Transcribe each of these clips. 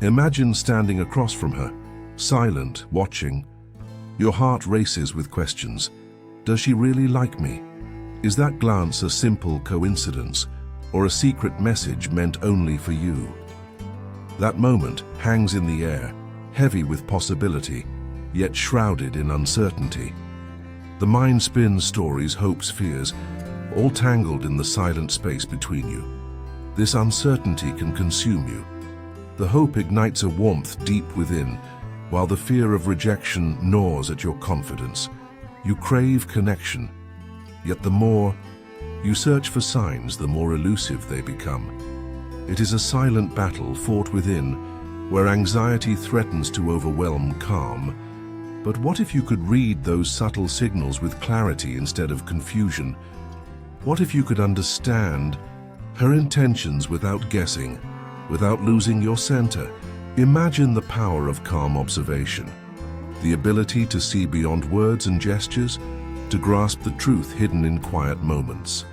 Imagine standing across from her, silent, watching. Your heart races with questions. Does she really like me? Is that glance a simple coincidence, or a secret message meant only for you? That moment hangs in the air, heavy with possibility, yet shrouded in uncertainty. The mind spins stories, hopes, fears, all tangled in the silent space between you. This uncertainty can consume you. The hope ignites a warmth deep within, while the fear of rejection gnaws at your confidence. You crave connection, yet the more you search for signs, the more elusive they become. It is a silent battle fought within, where anxiety threatens to overwhelm calm. But what if you could read those subtle signals with clarity instead of confusion? What if you could understand her intentions without guessing, without losing your center? Imagine the power of calm observation, the ability to see beyond words and gestures, to grasp the truth hidden in quiet moments.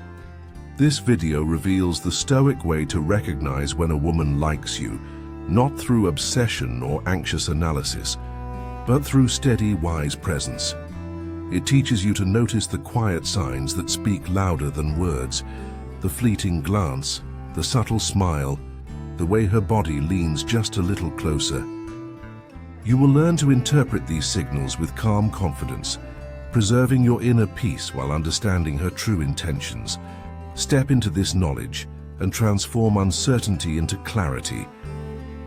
This video reveals the Stoic way to recognize when a woman likes you, not through obsession or anxious analysis, but through steady, wise presence. It teaches you to notice the quiet signs that speak louder than words, the fleeting glance, the subtle smile, the way her body leans just a little closer. You will learn to interpret these signals with calm confidence, preserving your inner peace while understanding her true intentions. Step into this knowledge and transform uncertainty into clarity.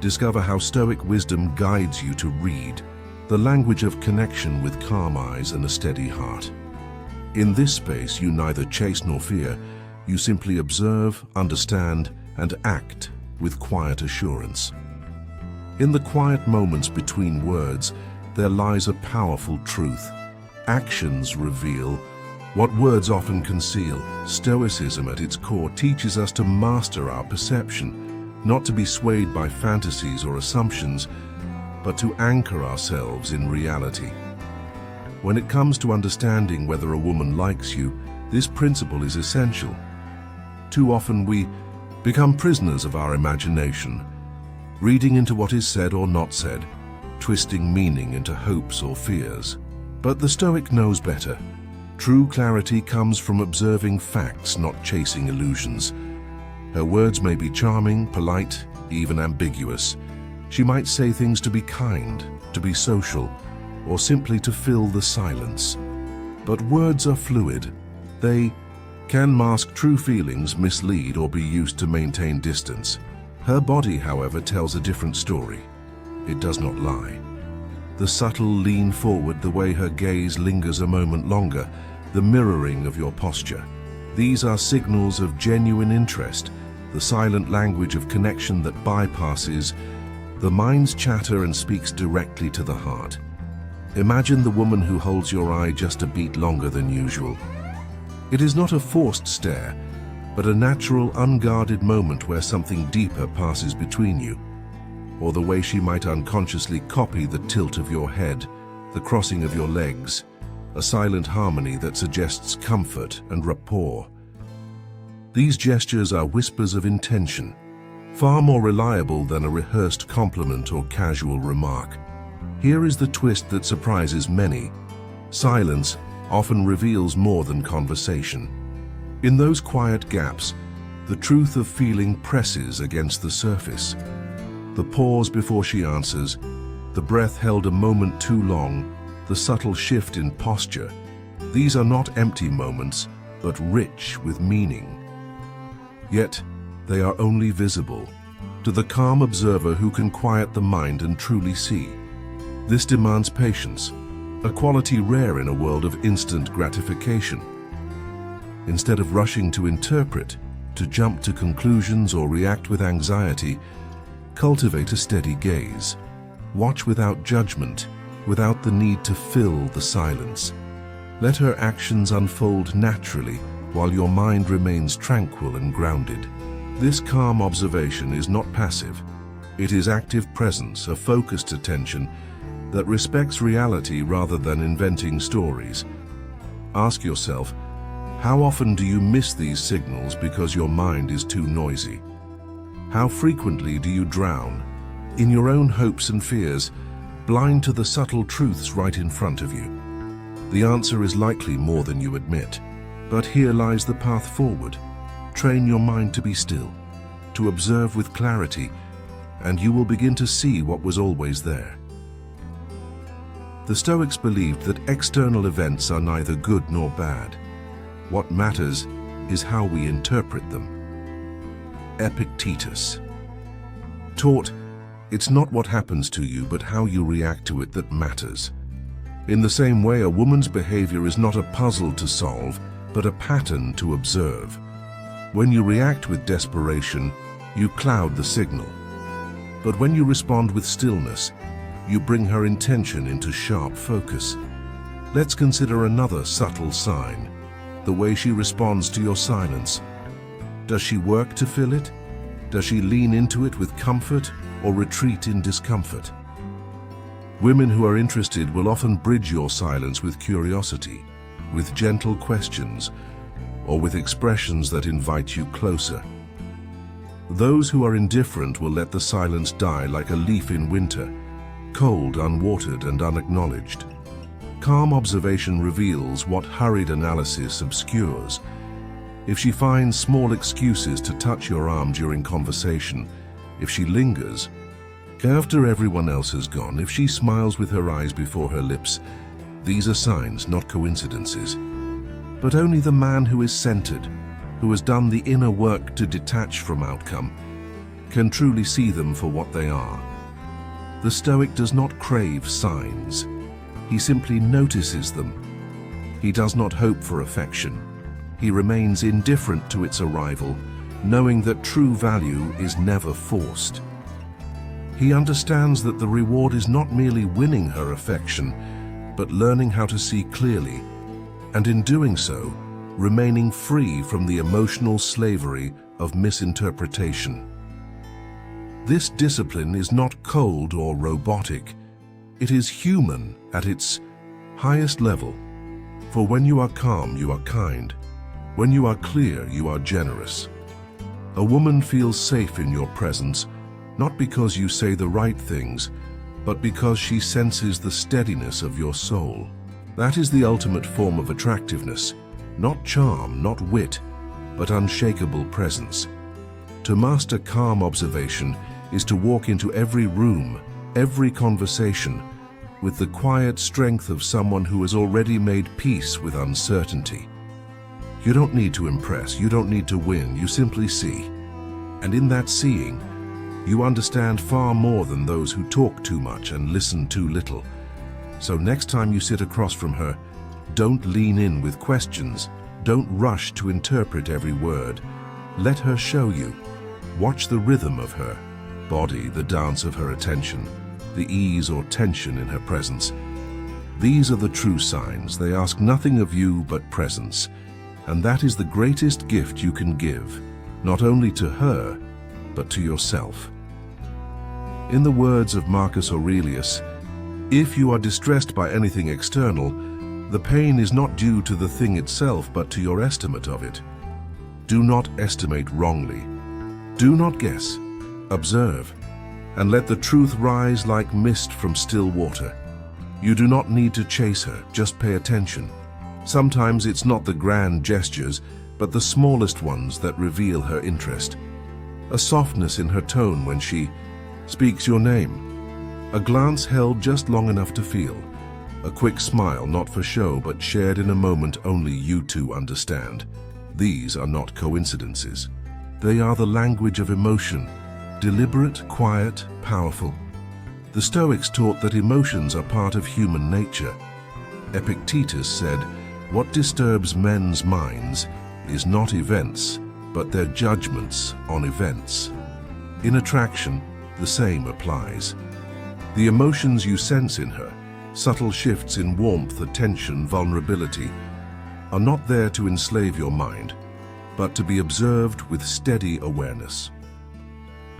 Discover how Stoic wisdom guides you to read the language of connection with calm eyes and a steady heart. In this space, you neither chase nor fear. You simply observe, understand, and act with quiet assurance. In the quiet moments between words, there lies a powerful truth. Actions reveal what words often conceal. Stoicism at its core teaches us to master our perception, not to be swayed by fantasies or assumptions, but to anchor ourselves in reality. When it comes to understanding whether a woman likes you, this principle is essential. Too often we become prisoners of our imagination, reading into what is said or not said, twisting meaning into hopes or fears. But the Stoic knows better. True clarity comes from observing facts, not chasing illusions. Her words may be charming, polite, even ambiguous. She might say things to be kind, to be social, or simply to fill the silence. But words are fluid. They can mask true feelings, mislead, or be used to maintain distance. Her body, however, tells a different story. It does not lie. The subtle lean forward, the way her gaze lingers a moment longer, the mirroring of your posture. These are signals of genuine interest, the silent language of connection that bypasses the mind's chatter and speaks directly to the heart. Imagine the woman who holds your eye just a beat longer than usual. It is not a forced stare, but a natural, unguarded moment where something deeper passes between you. Or the way she might unconsciously copy the tilt of your head, the crossing of your legs, a silent harmony that suggests comfort and rapport. These gestures are whispers of intention, far more reliable than a rehearsed compliment or casual remark. Here is the twist that surprises many. Silence often reveals more than conversation. In those quiet gaps, the truth of feeling presses against the surface. The pause before she answers, the breath held a moment too long, the subtle shift in posture. These are not empty moments, but rich with meaning. Yet, they are only visible to the calm observer who can quiet the mind and truly see. This demands patience, a quality rare in a world of instant gratification. Instead of rushing to interpret, to jump to conclusions or react with anxiety, cultivate a steady gaze. Watch without judgment, without the need to fill the silence. Let her actions unfold naturally while your mind remains tranquil and grounded. This calm observation is not passive. It is active presence, a focused attention that respects reality rather than inventing stories. Ask yourself, how often do you miss these signals because your mind is too noisy? How frequently do you drown in your own hopes and fears, blind to the subtle truths right in front of you? The answer is likely more than you admit, but here lies the path forward. Train your mind to be still, to observe with clarity, and you will begin to see what was always there. The Stoics believed that external events are neither good nor bad. What matters is how we interpret them. Epictetus taught, it's not what happens to you, but how you react to it that matters. In the same way, a woman's behavior is not a puzzle to solve, but a pattern to observe. When you react with desperation, you cloud the signal. But when you respond with stillness, you bring her intention into sharp focus. Let's consider another subtle sign, the way she responds to your silence. Does she work to fill it? Does she lean into it with comfort or retreat in discomfort? Women who are interested will often bridge your silence with curiosity, with gentle questions, or with expressions that invite you closer. Those who are indifferent will let the silence die like a leaf in winter, cold, unwatered, and unacknowledged. Calm observation reveals what hurried analysis obscures. If she finds small excuses to touch your arm during conversation, if she lingers, after everyone else has gone, if she smiles with her eyes before her lips, these are signs, not coincidences. But only the man who is centered, who has done the inner work to detach from outcome, can truly see them for what they are. The Stoic does not crave signs. He simply notices them. He does not hope for affection. He remains indifferent to its arrival, knowing that true value is never forced. He understands that the reward is not merely winning her affection, but learning how to see clearly, and in doing so, remaining free from the emotional slavery of misinterpretation. This discipline is not cold or robotic. It is human at its highest level. For when you are calm, you are kind. When you are clear, you are generous. A woman feels safe in your presence, not because you say the right things, but because she senses the steadiness of your soul. That is the ultimate form of attractiveness. Not charm, not wit, but unshakable presence. To master calm observation is to walk into every room, every conversation, with the quiet strength of someone who has already made peace with uncertainty. You don't need to impress, you don't need to win, you simply see. And in that seeing, you understand far more than those who talk too much and listen too little. So next time you sit across from her, don't lean in with questions. Don't rush to interpret every word. Let her show you. Watch the rhythm of her body, the dance of her attention, the ease or tension in her presence. These are the true signs. They ask nothing of you but presence. And that is the greatest gift you can give, not only to her, but to yourself. In the words of Marcus Aurelius, if you are distressed by anything external, the pain is not due to the thing itself, but to your estimate of it. Do not estimate wrongly. Do not guess. Observe, and let the truth rise like mist from still water. You do not need to chase her, just pay attention. Sometimes it's not the grand gestures, but the smallest ones that reveal her interest. A softness in her tone when she speaks your name. A glance held just long enough to feel. A quick smile, not for show, but shared in a moment only you two understand. These are not coincidences. They are the language of emotion, deliberate, quiet, powerful. The Stoics taught that emotions are part of human nature. Epictetus said, "What disturbs men's minds is not events, but their judgments on events." In attraction, the same applies. The emotions you sense in her, subtle shifts in warmth, attention, vulnerability, are not there to enslave your mind, but to be observed with steady awareness.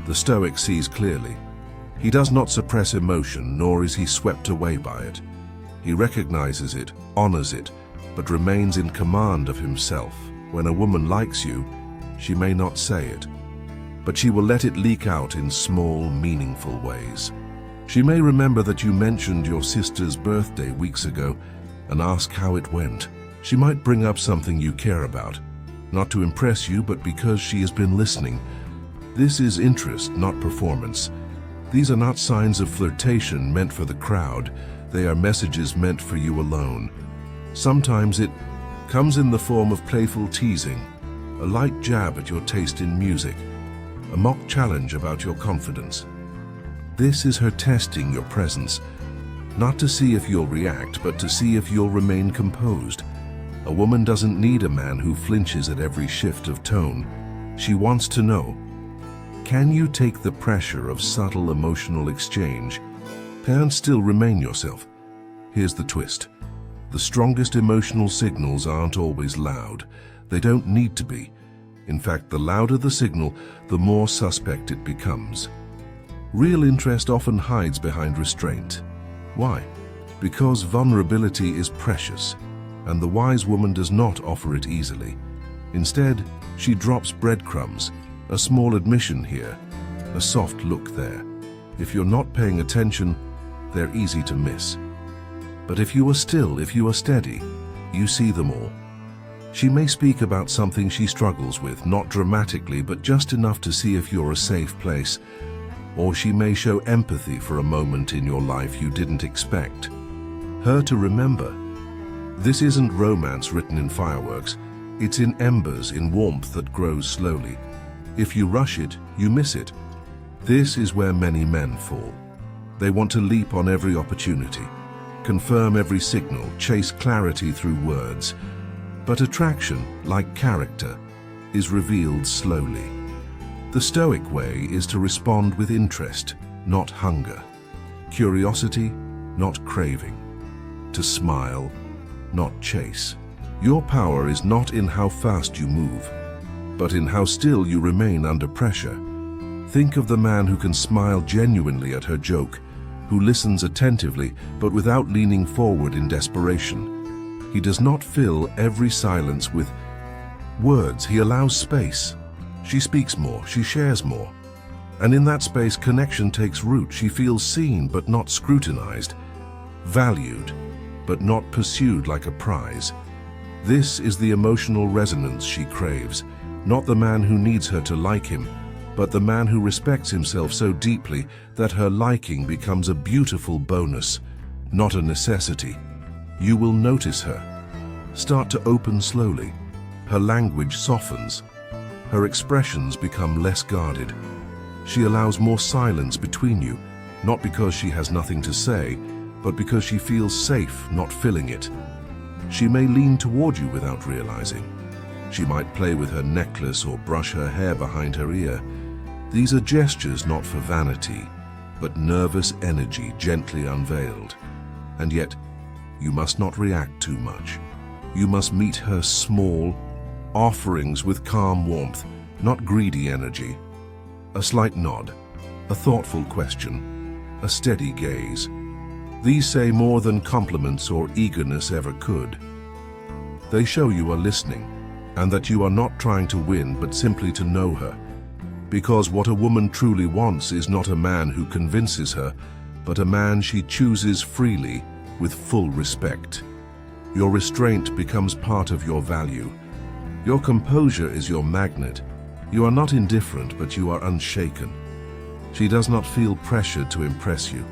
The Stoic sees clearly. He does not suppress emotion, nor is he swept away by it. He recognizes it, honors it, but remains in command of himself. When a woman likes you, she may not say it, but she will let it leak out in small, meaningful ways. She may remember that you mentioned your sister's birthday weeks ago and ask how it went. She might bring up something you care about, not to impress you, but because she has been listening. This is interest, not performance. These are not signs of flirtation meant for the crowd. They are messages meant for you alone. Sometimes it comes in the form of playful teasing, a light jab at your taste in music, a mock challenge about your confidence. This is her testing your presence, not to see if you'll react, but to see if you'll remain composed. A woman doesn't need a man who flinches at every shift of tone. She wants to know, can you take the pressure of subtle emotional exchange and still remain yourself? Here's the twist. The strongest emotional signals aren't always loud. They don't need to be. In fact, the louder the signal, the more suspect it becomes. Real interest often hides behind restraint. Why? Because vulnerability is precious, and the wise woman does not offer it easily. Instead, she drops breadcrumbs, a small admission here, a soft look there. If you're not paying attention, they're easy to miss. But if you are still, if you are steady, you see them all. She may speak about something she struggles with, not dramatically, but just enough to see if you're a safe place. Or she may show empathy for a moment in your life you didn't expect. Her to remember. This isn't romance written in fireworks. It's in embers, in warmth that grows slowly. If you rush it, you miss it. This is where many men fall. They want to leap on every opportunity, confirm every signal, chase clarity through words. But attraction, like character, is revealed slowly. The Stoic way is to respond with interest, not hunger. Curiosity, not craving. To smile, not chase. Your power is not in how fast you move, but in how still you remain under pressure. Think of the man who can smile genuinely at her joke, who listens attentively but without leaning forward in desperation. He does not fill every silence with words. He allows space. She speaks more, she shares more. And in that space, connection takes root. She feels seen but not scrutinized, valued but not pursued like a prize. This is the emotional resonance she craves, not the man who needs her to like him, but the man who respects himself so deeply that her liking becomes a beautiful bonus, not a necessity. You will notice her start to open slowly. Her language softens. Her expressions become less guarded. She allows more silence between you, not because she has nothing to say, but because she feels safe not filling it. She may lean toward you without realizing. She might play with her necklace or brush her hair behind her ear. These are gestures not for vanity, but nervous energy gently unveiled. And yet, you must not react too much. You must meet her small offerings with calm warmth, not greedy energy. A slight nod, a thoughtful question, a steady gaze. These say more than compliments or eagerness ever could. They show you are listening, and that you are not trying to win but simply to know her. Because what a woman truly wants is not a man who convinces her, but a man she chooses freely with full respect. Your restraint becomes part of your value. Your composure is your magnet. You are not indifferent, but you are unshaken. She does not feel pressured to impress you.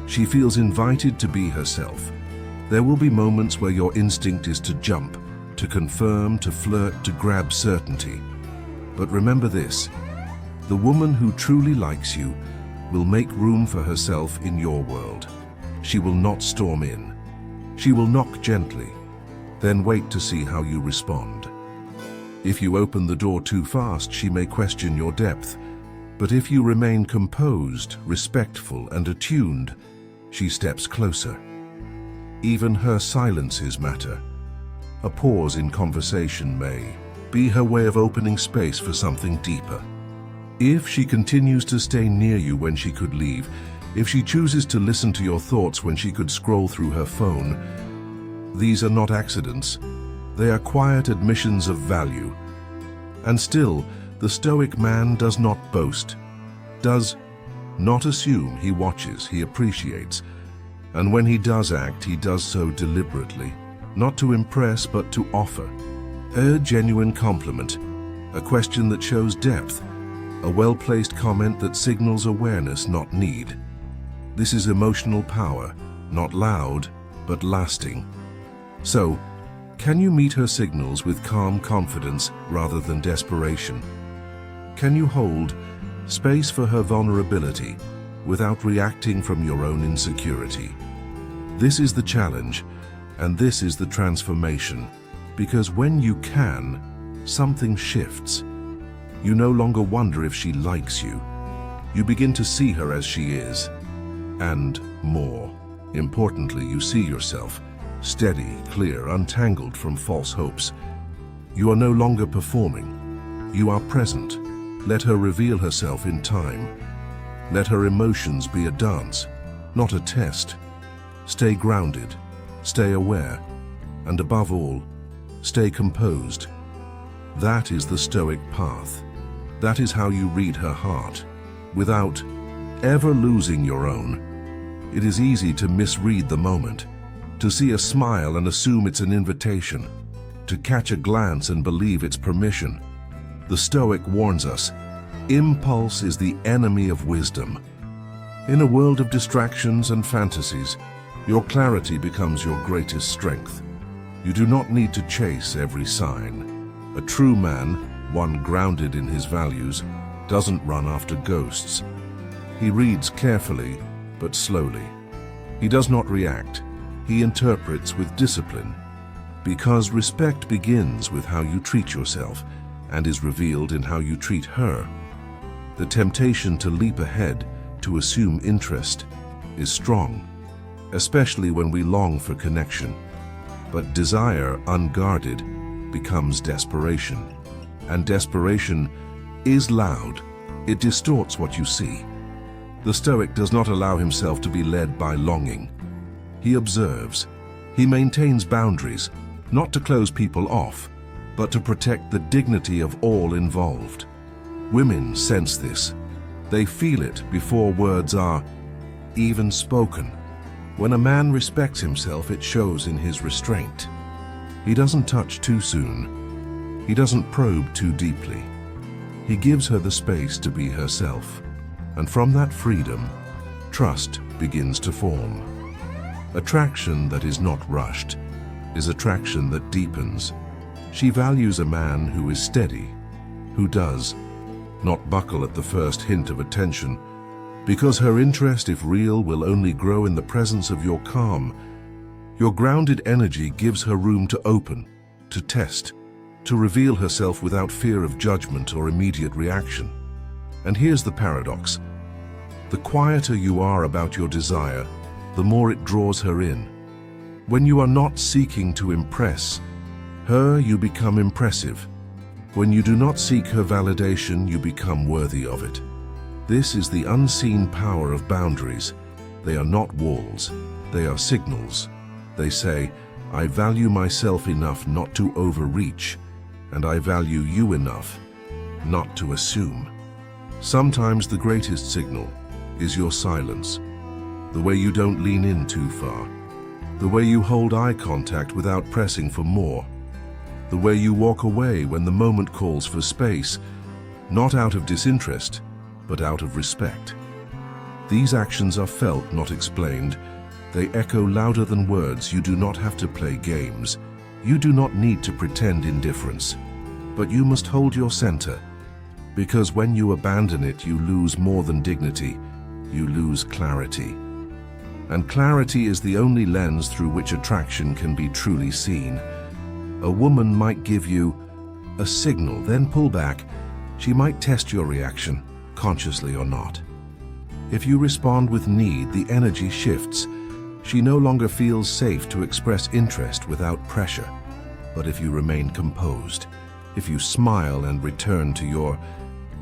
She feels invited to be herself. There will be moments where your instinct is to jump, to confirm, to flirt, to grab certainty. But remember this, the woman who truly likes you will make room for herself in your world. She will not storm in. She will knock gently, then wait to see how you respond. If you open the door too fast, she may question your depth. But if you remain composed, respectful, and attuned, she steps closer. Even her silences matter. A pause in conversation may be her way of opening space for something deeper. If she continues to stay near you when she could leave, if she chooses to listen to your thoughts when she could scroll through her phone, these are not accidents. They are quiet admissions of value. And still, The Stoic man does not boast, does not assume, he watches, he appreciates, and when he does act, he does so deliberately, not to impress but to offer. A genuine compliment, a question that shows depth, a well-placed comment that signals awareness, not need. This is emotional power, not loud, but lasting. So, can you meet her signals with calm confidence rather than desperation? Can you hold space for her vulnerability without reacting from your own insecurity? This is the challenge, and this is the transformation, because when you can, something shifts. You no longer wonder if she likes you. You begin to see her as she is, and more importantly, you see yourself, steady, clear, untangled from false hopes. You are no longer performing. You are present. Let her reveal herself in time. Let her emotions be a dance, not a test. Stay grounded, stay aware, and above all, stay composed. That is the Stoic path. That is how you read her heart, without ever losing your own. It is easy to misread the moment, to see a smile and assume it's an invitation, to catch a glance and believe it's permission. The Stoic warns us, impulse is the enemy of wisdom. In a world of distractions and fantasies, your clarity becomes your greatest strength. You do not need to chase every sign. A true man, one grounded in his values, doesn't run after ghosts. He reads carefully, but slowly. He does not react. He interprets with discipline. Because respect begins with how you treat yourself and is revealed in how you treat her. The temptation to leap ahead, to assume interest, is strong, especially when we long for connection. But desire, unguarded, becomes desperation. And desperation is loud. It distorts what you see. The Stoic does not allow himself to be led by longing. He observes. He maintains boundaries, not to close people off, but to protect the dignity of all involved. Women sense this. They feel it before words are even spoken. When a man respects himself, it shows in his restraint. He doesn't touch too soon. He doesn't probe too deeply. He gives her the space to be herself. And from that freedom, trust begins to form. Attraction that is not rushed is attraction that deepens. She values a man who is steady, who does not buckle at the first hint of attention, because her interest, if real, will only grow in the presence of your calm. Your grounded energy gives her room to open, to test, to reveal herself without fear of judgment or immediate reaction. And here's the paradox. The quieter you are about your desire, the more it draws her in. When you are not seeking to impress her, you become impressive. When you do not seek her validation, you become worthy of it. This is the unseen power of boundaries. They are not walls, they are signals. They say, I value myself enough not to overreach, and I value you enough not to assume. Sometimes the greatest signal is your silence, the way you don't lean in too far, the way you hold eye contact without pressing for more, the way you walk away when the moment calls for space, not out of disinterest, but out of respect. These actions are felt, not explained. They echo louder than words. You do not have to play games. You do not need to pretend indifference. But you must hold your center, because when you abandon it, you lose more than dignity. You lose clarity. And clarity is the only lens through which attraction can be truly seen. A woman might give you a signal, then pull back. She might test your reaction, consciously or not. If you respond with need, the energy shifts. She no longer feels safe to express interest without pressure. But if you remain composed, if you smile and return to your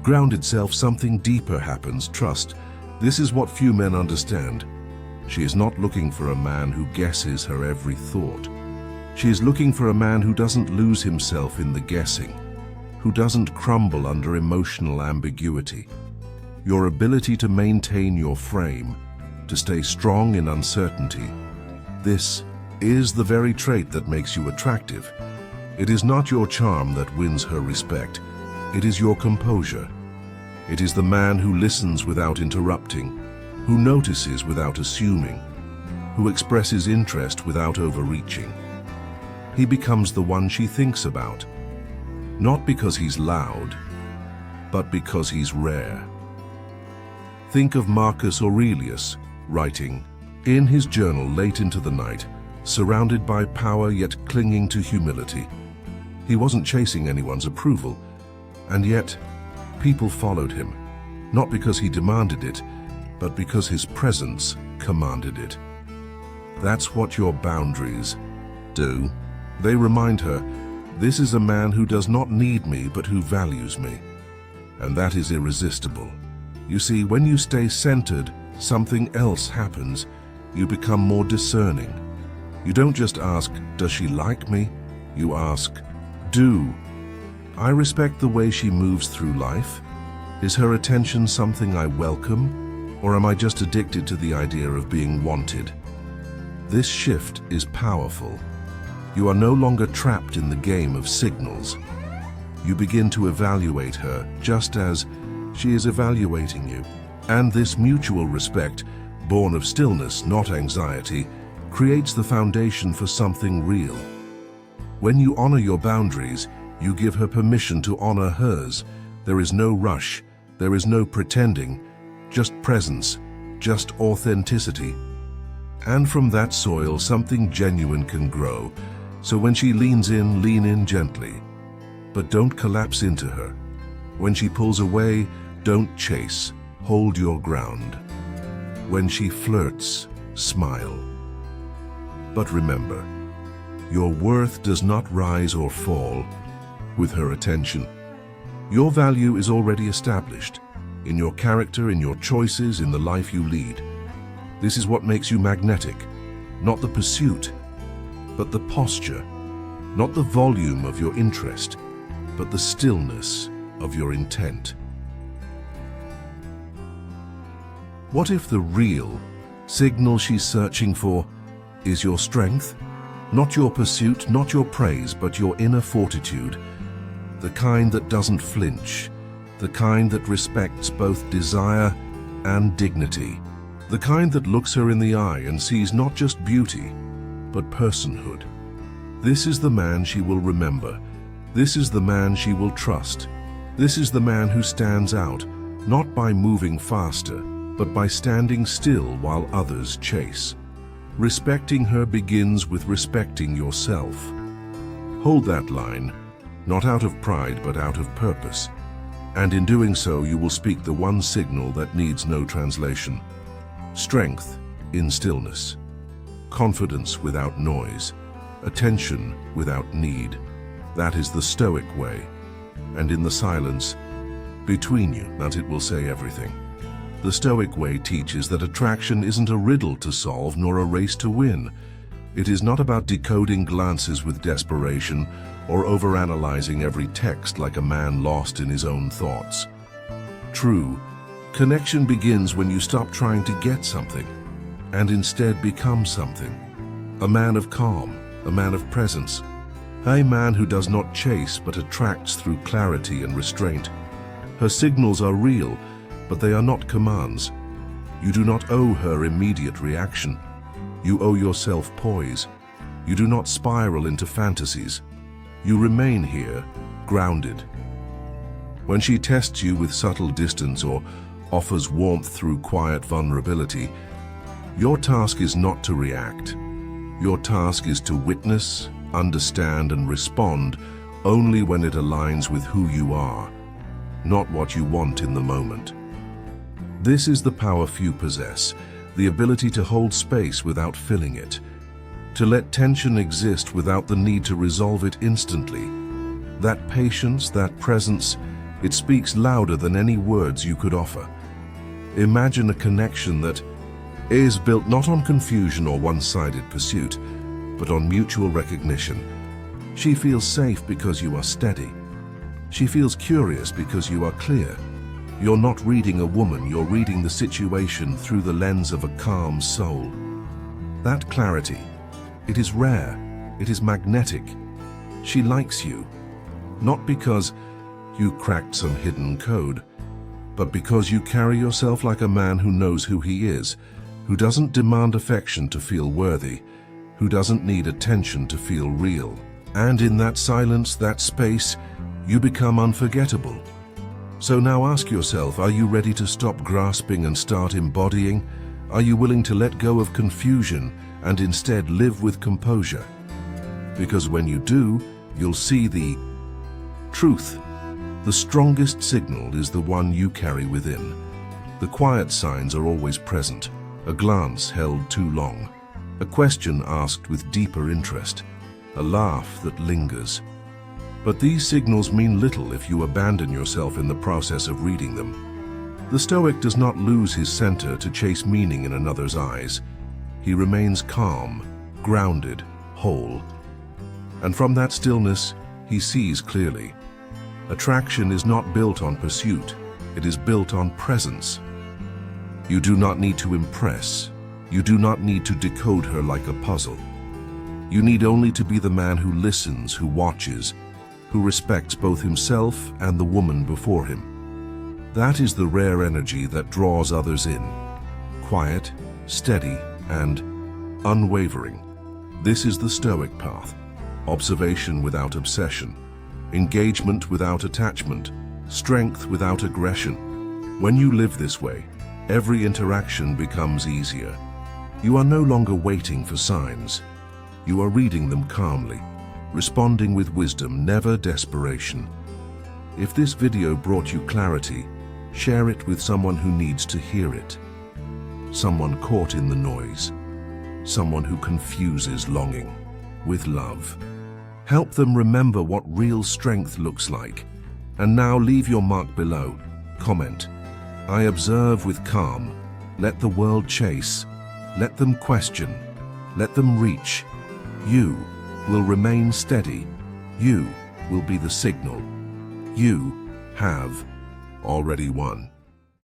grounded self, something deeper happens. Trust. This is what few men understand. She is not looking for a man who guesses her every thought. She is looking for a man who doesn't lose himself in the guessing, who doesn't crumble under emotional ambiguity. Your ability to maintain your frame, to stay strong in uncertainty. This is the very trait that makes you attractive. It is not your charm that wins her respect. It is your composure. It is the man who listens without interrupting, who notices without assuming, who expresses interest without overreaching. He becomes the one she thinks about, not because he's loud, but because he's rare. Think of Marcus Aurelius, writing in his journal late into the night, surrounded by power yet clinging to humility. He wasn't chasing anyone's approval, and yet people followed him, not because he demanded it, but because his presence commanded it. That's what your boundaries do. They remind her, this is a man who does not need me, but who values me. And that is irresistible. You see, when you stay centered, something else happens. You become more discerning. You don't just ask, does she like me? You ask, do I respect the way she moves through life? Is her attention something I welcome? Or am I just addicted to the idea of being wanted? This shift is powerful. You are no longer trapped in the game of signals. You begin to evaluate her just as she is evaluating you. And this mutual respect, born of stillness, not anxiety, creates the foundation for something real. When you honor your boundaries, you give her permission to honor hers. There is no rush, there is no pretending, just presence, just authenticity. And from that soil, something genuine can grow. So when she leans in, lean in gently. But don't collapse into her. When she pulls away, don't chase. Hold your ground. When she flirts, smile. But remember, your worth does not rise or fall with her attention. Your value is already established in your character, in your choices, in the life you lead. This is what makes you magnetic, not the pursuit, but the posture, not the volume of your interest, but the stillness of your intent. What if the real signal she's searching for is your strength? Not your pursuit, not your praise, but your inner fortitude, the kind that doesn't flinch, the kind that respects both desire and dignity, the kind that looks her in the eye and sees not just beauty, but personhood. This is the man she will remember. This is the man she will trust. This is the man who stands out, not by moving faster, but by standing still while others chase. Respecting her begins with respecting yourself. Hold that line, not out of pride, but out of purpose. And in doing so, you will speak the one signal that needs no translation. Strength in stillness. Confidence without noise. Attention without need. That is the Stoic way. And in the silence between you, that it will say everything. The Stoic way teaches that attraction isn't a riddle to solve nor a race to win. It is not about decoding glances with desperation or overanalyzing every text like a man lost in his own thoughts. True, connection begins when you stop trying to get something and instead become something. A man of calm, a man of presence, a man who does not chase but attracts through clarity and restraint. Her signals are real, but they are not commands. You do not owe her immediate reaction. You owe yourself poise. You do not spiral into fantasies. You remain here, grounded. When she tests you with subtle distance or offers warmth through quiet vulnerability, your task is not to react. Your task is to witness, understand, and respond only when it aligns with who you are, not what you want in the moment. This is the power few possess, the ability to hold space without filling it, to let tension exist without the need to resolve it instantly. That patience, that presence, it speaks louder than any words you could offer. Imagine a connection that is built not on confusion or one-sided pursuit, but on mutual recognition. She feels safe because you are steady. She feels curious because you are clear. You're not reading a woman, you're reading the situation through the lens of a calm soul. That clarity, it is rare, it is magnetic. She likes you, not because you cracked some hidden code, but because you carry yourself like a man who knows who he is, who doesn't demand affection to feel worthy, who doesn't need attention to feel real. And in that silence, that space, you become unforgettable. So now ask yourself, are you ready to stop grasping and start embodying? Are you willing to let go of confusion and instead live with composure? Because when you do, you'll see the truth. The strongest signal is the one you carry within. The quiet signs are always present. A glance held too long. A question asked with deeper interest. A laugh that lingers. But these signals mean little if you abandon yourself in the process of reading them. The Stoic does not lose his center to chase meaning in another's eyes. He remains calm, grounded, whole. And from that stillness, he sees clearly. Attraction is not built on pursuit, it is built on presence. You do not need to impress. You do not need to decode her like a puzzle. You need only to be the man who listens, who watches, who respects both himself and the woman before him. That is the rare energy that draws others in. Quiet, steady, and unwavering. This is the Stoic path. Observation without obsession. Engagement without attachment. Strength without aggression. When you live this way, every interaction becomes easier. You are no longer waiting for signs. You are reading them calmly, responding with wisdom, never desperation. If this video brought you clarity, share it with someone who needs to hear it. Someone caught in the noise. Someone who confuses longing with love. Help them remember what real strength looks like. And now leave your mark below. Comment. I observe with calm. Let the world chase. Let them question. Let them reach. You will remain steady. You will be the signal. You have already won.